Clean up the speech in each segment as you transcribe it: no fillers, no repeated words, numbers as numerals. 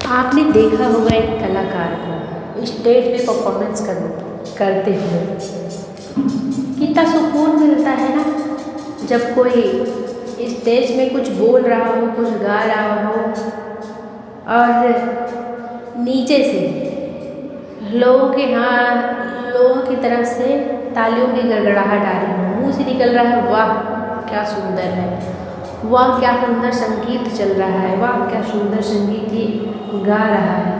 आपने देखा होगा एक कलाकार को स्टेज पे परफॉर्मेंस करते हुए कितना सुकून मिलता है ना। जब कोई स्टेज में कुछ बोल रहा हो, कुछ गा रहा हो और नीचे से लोगों की तरफ से तालियों की गड़गड़ाहट आ रही हो, मुंह से निकल रहा है वाह क्या सुंदर है, वाह क्या सुंदर संगीत चल रहा है, वाह क्या सुंदर संगीत ये गा रहा है,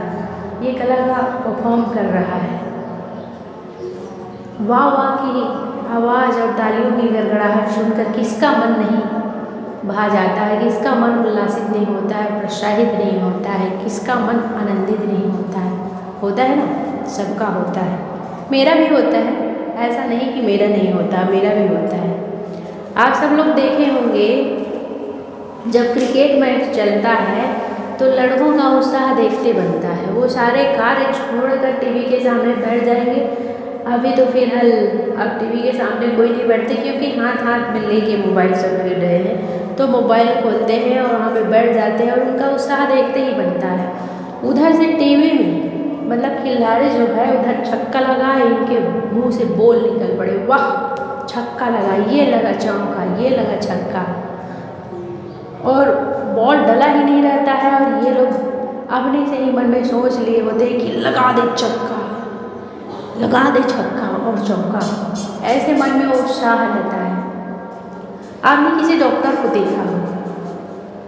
ये कलाकार परफॉर्म कर रहा है। वाह वाह की आवाज़ और तालियों की गड़गड़ाहट सुनकर किसका मन नहीं भा जाता है, किसका मन उल्लासित नहीं होता है, प्रोत्साहित नहीं होता है, किसका मन आनंदित नहीं होता है ना। सबका होता है, मेरा भी होता है, ऐसा नहीं कि मेरा नहीं होता, मेरा भी होता है। आप सब लोग देखे होंगे जब क्रिकेट मैच चलता है तो लड़कों का उत्साह देखते बनता है, वो सारे कार्य छोड़कर टीवी के सामने बैठ जाएंगे। अभी तो फिलहाल अब टीवी के सामने कोई नहीं बैठते क्योंकि हाथ में लेके मोबाइल सब फिर रहे हैं, तो मोबाइल खोलते हैं और वहाँ पे बैठ जाते हैं और उनका उत्साह देखते ही बनता है। उधर से टीवी में मतलब खिलाड़ी जो है उधर छक्का लगा, इनके मुंह से बोल निकल पड़े, वाह छक्का लगा, ये लगा चौका, ये लगा छक्का, और बॉल डला ही नहीं रहता है और ये लोग अपने से ही मन में सोच लिए होते हैं कि लगा दे छक्का, लगा दे छक्का और चौका, ऐसे मन में उत्साह रहता है। आपने किसी डॉक्टर को देखा हो,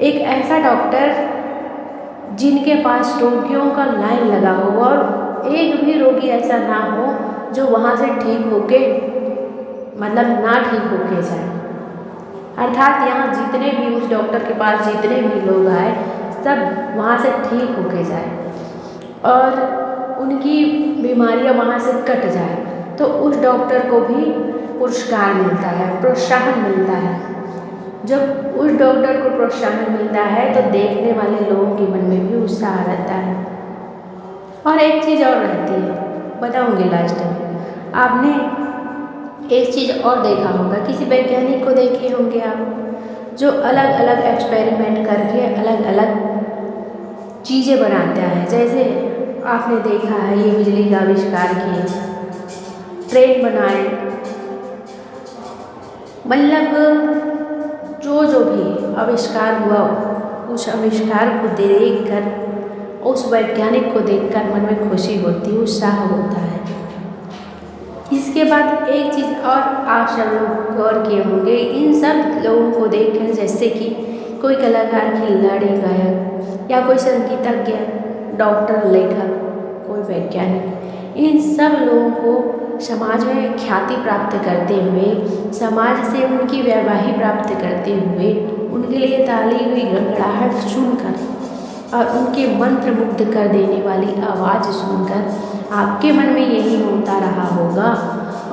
एक ऐसा डॉक्टर जिनके पास रोगियों का लाइन लगा हो और एक भी रोगी ऐसा ना हो जो वहाँ से ठीक होके मतलब ना ठीक होके जाए, अर्थात यहाँ जितने भी उस डॉक्टर के पास जितने भी लोग आए सब वहाँ से ठीक होके जाए और उनकी बीमारियाँ वहाँ से कट जाए, तो उस डॉक्टर को भी पुरस्कार मिलता है, प्रोत्साहन मिलता है। जब उस डॉक्टर को प्रोत्साहन मिलता है तो देखने वाले लोगों के मन में भी उत्साह रहता है। और एक चीज़ और रहती है, बताऊँगी लास्ट में। आपने एक चीज़ और देखा होगा, किसी वैज्ञानिक को देखे होंगे आप जो अलग अलग एक्सपेरिमेंट करके अलग अलग चीज़ें बनाता है। जैसे आपने देखा है ये बिजली का आविष्कार किए, ट्रेन बनाए, मतलब जो भी आविष्कार हुआ उस आविष्कार को देखकर, उस वैज्ञानिक को देखकर मन में खुशी होती है, उत्साह होता है। इसके बाद एक चीज़ और आप सब लोग गौर किए होंगे, इन सब लोगों को देखकर, जैसे कि कोई कलाकार, खिलाड़ी, गायक या कोई संगीतज्ञ, डॉक्टर, लेखक, कोई वैज्ञानिक, इन सब लोगों को समाज में ख्याति प्राप्त करते हुए, समाज से उनकी वैवाही प्राप्त करते हुए, उनके लिए ताली हुई गड़गड़ाहट सुनकर और उनके मंत्र मुग्ध कर देने वाली आवाज़ सुनकर आपके मन में यही होता रहा होगा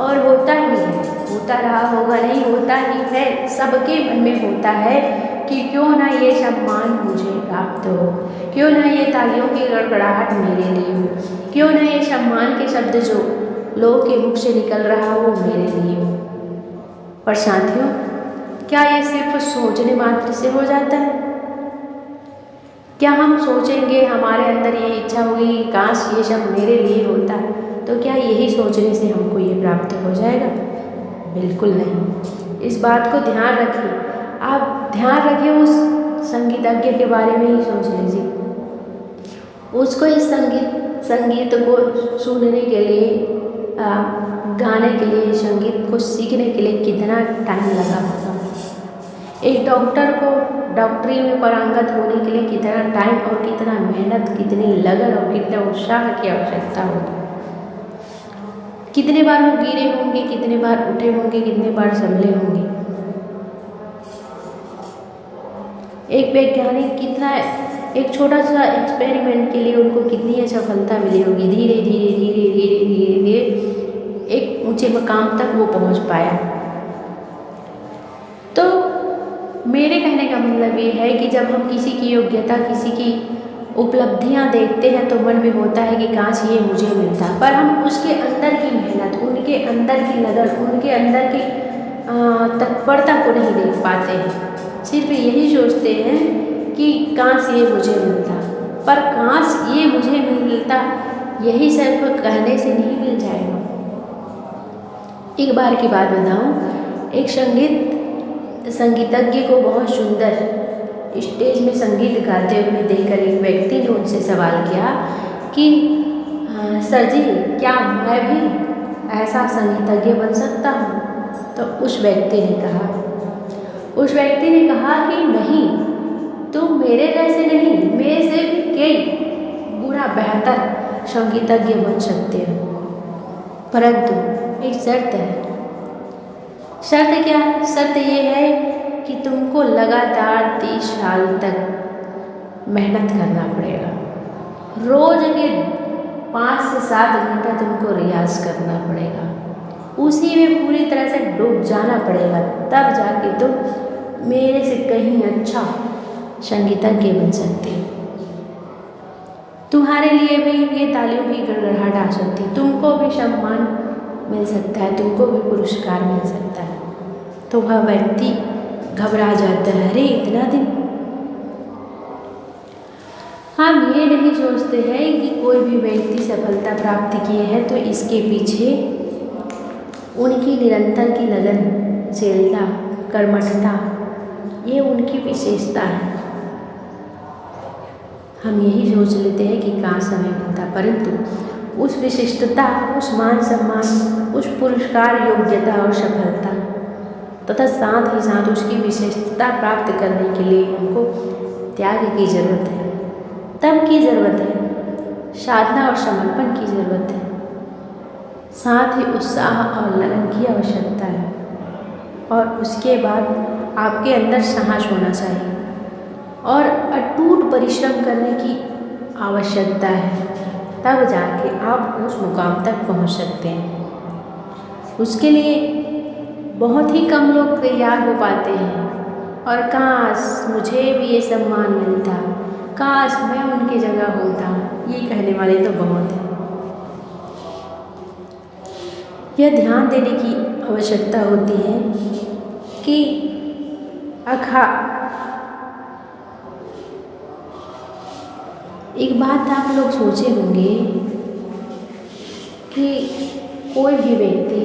और होता ही है, होता रहा होगा नहीं, होता ही है, सबके मन में होता है कि क्यों ना ये सम्मान मुझे प्राप्त हो, क्यों ना ये तालियों की गड़गड़ाहट मेरे लिए हो, क्यों ना ये सम्मान के शब्द जो लोगों के मुख से निकल रहा हो मेरे लिए हो। पर साथियों, क्या ये सिर्फ सोचने मात्र से हो जाता है? क्या हम सोचेंगे, हमारे अंदर ये इच्छा होगी काश ये सब मेरे लिए होता, तो क्या यही सोचने से हमको ये प्राप्त हो जाएगा? बिल्कुल नहीं। इस बात को ध्यान रखिए, आप ध्यान रखिए, उस संगीतज्ञ के बारे में ही सोच लीजिए, उसको इस संगीत को सुनने के लिए, गाने के लिए, संगीत को सीखने के लिए कितना टाइम लगा होगा। एक डॉक्टर को डॉक्टरी में पारंगत होने के लिए कितना टाइम और कितना मेहनत, कितनी लगन और कितना उत्साह की आवश्यकता होगी। कितने बार वो गिरे होंगे, कितने बार उठे होंगे, कितने बार संभले होंगे। एक वैज्ञानिक कितना, एक छोटा सा एक्सपेरिमेंट के लिए उनको कितनी सफलता मिली होगी, धीरे धीरे धीरे धीरे धीरे धीरे एक ऊंचे मकाम तक वो पहुंच पाया। तो मेरे कहने का मतलब ये है कि जब हम किसी की योग्यता, किसी की उपलब्धियां देखते हैं तो मन में होता है कि काश ये मुझे मिलता, पर हम उसके अंदर की मेहनत, उनके अंदर की लगन, उनके अंदर की तत्परता को नहीं देख पाते हैं। सिर्फ यही सोचते हैं कि काश ये मुझे मिलता, पर काश ये मुझे मिलता, यही सिर्फ कहने से नहीं मिल जाएगा। एक बार की बात बताऊं, एक संगीतज्ञ को बहुत सुंदर स्टेज में संगीत गाते हुए देखकर एक व्यक्ति ने उनसे सवाल किया कि सर जी, क्या मैं भी ऐसा संगीतज्ञ बन सकता हूँ? तो उस व्यक्ति ने कहा कि नहीं, तुम मेरे जैसे नहीं, मेरे से भी कई गुना बेहतर संगीतज्ञ बन सकते हो, परंतु एक शर्त है। शर्त क्या है? शर्त ये है कि तुमको लगातार 30 साल तक मेहनत करना पड़ेगा। रोज के 5 से 7 घंटा तुमको रियाज करना पड़ेगा, उसी में पूरी तरह से डूब जाना पड़ेगा, तब जाके तुम मेरे से कहीं अच्छा संगीतज्ञ बन सकते हो। तुम्हारे लिए भी ये तालियों की गड़गड़ाहट आ सकती, तुमको भी सम्मान मिल सकता है, तुमको भी पुरस्कार मिल सकता है। तो वह व्यक्ति घबरा जाता है, अरे इतना दिन। हम ये नहीं सोचते हैं कि कोई भी व्यक्ति सफलता प्राप्त किए हैं तो इसके पीछे उनकी निरंतर की लगनशीलता, कर्मठता, ये उनकी विशेषता है। हम यही सोच लेते हैं कि काश हमें मिलता, परंतु उस विशिष्टता, उस मान सम्मान, उस पुरस्कार, योग्यता और सफलता तथा साथ ही साथ उसकी विशेषता प्राप्त करने के लिए हमको त्याग की ज़रूरत है, तप की ज़रूरत है, साधना और समर्पण की ज़रूरत है, साथ ही उत्साह और लगन की आवश्यकता है। और उसके बाद आपके अंदर साहस होना चाहिए और अटूट परिश्रम करने की आवश्यकता है, तब जाके आप उस मुकाम तक पहुंच सकते हैं। उसके लिए बहुत ही कम लोग तैयार हो पाते हैं और काश मुझे भी ये सम्मान मिलता, काश मैं उनकी जगह होता, ये कहने वाले तो बहुत हैं। यह ध्यान देने की आवश्यकता होती है कि एक बात आप लोग सोचे होंगे कि कोई भी व्यक्ति,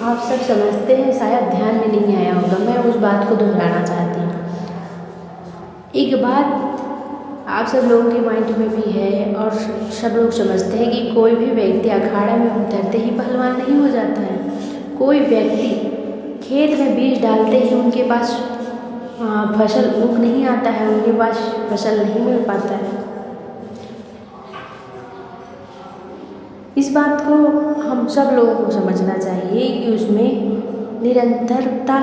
आप सब समझते हैं, शायद ध्यान में नहीं आया होगा, मैं उस बात को दोहराना चाहती हूँ। एक बात आप सब लोगों के माइंड में भी है और सब लोग समझते हैं कि कोई भी व्यक्ति अखाड़े में उतरते ही पहलवान नहीं हो जाता है। कोई व्यक्ति खेत में बीज डालते ही उनके पास फसल उग नहीं आता है, उनके पास फसल नहीं मिल पाता है। इस बात को हम सब लोगों को समझना चाहिए कि उसमें निरंतरता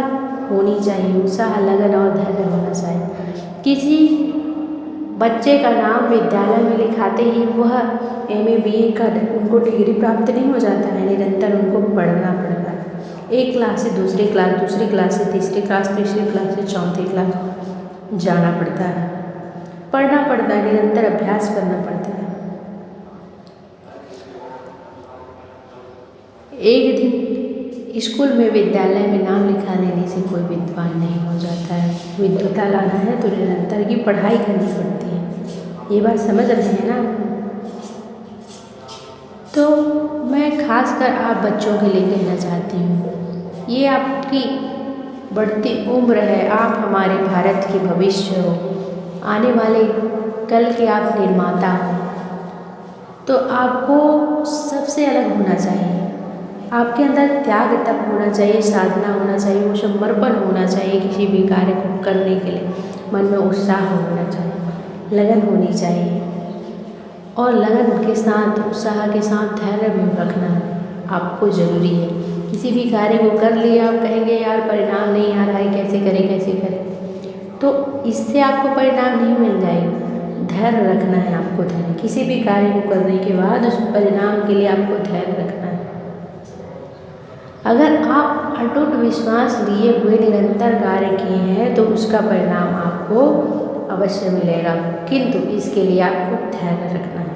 होनी चाहिए, उत्साह, लगन और धैर्य होना चाहिए। किसी बच्चे का नाम विद्यालय में लिखाते ही वह MA BA का उनको डिग्री प्राप्त नहीं हो जाता है, निरंतर उनको पढ़ना पड़ता है। एक क्लास से दूसरी क्लास, दूसरी क्लास से तीसरी क्लास, तीसरी क्लास से चौथी क्लास जाना पड़ता है, पढ़ना पड़ता है, निरंतर अभ्यास करना पड़ता है। एक दिन स्कूल में, विद्यालय में नाम लिखा देने से कोई विद्वान नहीं हो जाता है। विद्वता लाना है तो निरंतर की पढ़ाई करनी पड़ती है। ये बात समझ रहे हैं ना? तो मैं खासकर आप बच्चों के लिए कहना चाहती हूँ, ये आपकी बढ़ती उम्र है, आप हमारे भारत के भविष्य हो, आने वाले कल के आप निर्माता हो, तो आपको सबसे अलग होना चाहिए। आपके अंदर त्याग तप होना चाहिए, साधना होना चाहिए, वो समर्पण होना चाहिए किसी भी कार्य को करने के लिए। मन में उत्साह होना चाहिए, लगन होनी चाहिए, और लगन के साथ, उत्साह के साथ धैर्य भी रखना आपको ज़रूरी है। किसी भी कार्य को कर लिया, आप कहेंगे यार परिणाम नहीं आ रहा है, कैसे करें कैसे करें, तो इससे आपको परिणाम नहीं मिल जाएगा। धैर्य रखना है आपको, धैर्य। किसी भी कार्य को करने के बाद उस परिणाम के लिए आपको धैर्य रखना है। अगर आप अटूट विश्वास लिए हुए निरंतर कार्य किए हैं तो उसका परिणाम आपको अवश्य मिलेगा, किंतु इसके लिए आपको धैर्य रखना है।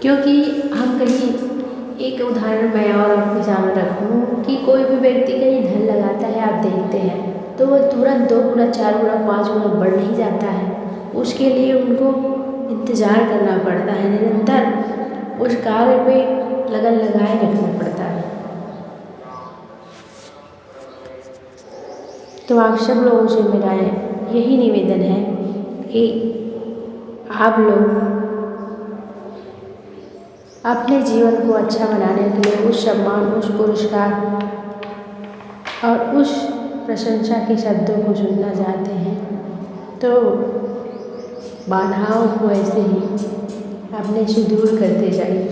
क्योंकि हम कहीं, एक उदाहरण मैं और आपके सामने रखूं कि कोई भी व्यक्ति कहीं धन लगाता है, आप देखते हैं तो वह तुरंत 2 गुना 4 गुना 5 गुना बढ़ नहीं जाता है। उसके लिए उनको इंतज़ार करना पड़ता है, निरंतर उस कार्य पे लगन लगाए रखना पड़ता है। तो आप सब लोगों से मेरा यही निवेदन है कि आप लोग अपने जीवन को अच्छा बनाने के लिए उस सम्मान, उस पुरस्कार और उस प्रशंसा के शब्दों को सुनना चाहते हैं तो बाधाओं को ऐसे ही अपने से दूर करते जाइए।